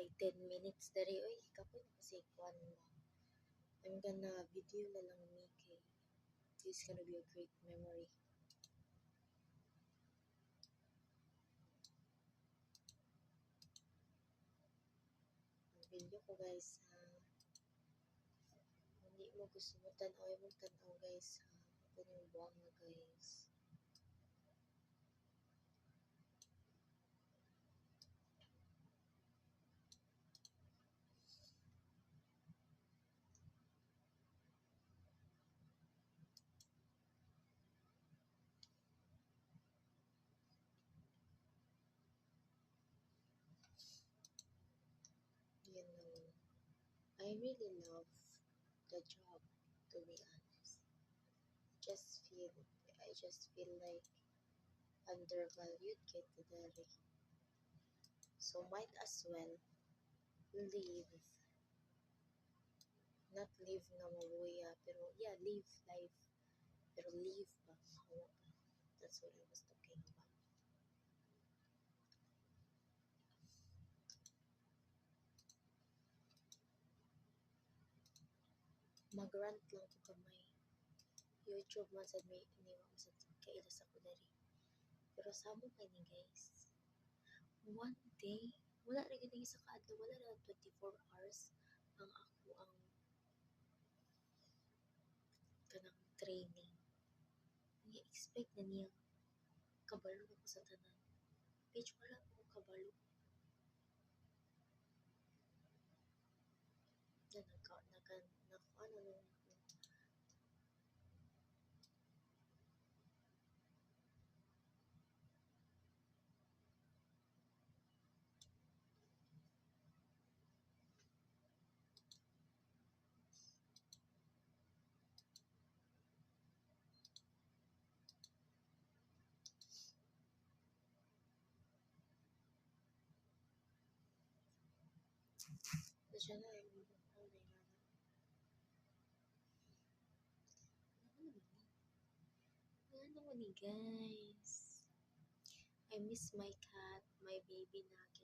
ay 10 minutes dari. Uy, kapoy na kasi kwan mo. I'm gonna video na lang me kay this is gonna be a great memory. Ang video ko guys ha. Hindi mo gusto mo tanaw mo tanaw guys ha. Ako yung buwang nga guys. You know, I really love the job, to be honest. I just feel like undervalued kay Dari. So might as well live. Not live nga mabuya, pero yeah, live life. Pero live ba? Mahawa ba? That's what I was talking about. Mag-rant lang ko kamay. YouTube man sa may iniwa mo sa kailas ako dari. Pero sabong kay ni guys. One day, wala rin ganyan sa kaadlaw, wala na 24 hours ang ako ang kanang training. I-expect na niya kabalo ako sa tanan. Page wala ako kabalo. Na ano nung siya na yung oh my god. Ano naman ni guys? I miss my cat, my baby na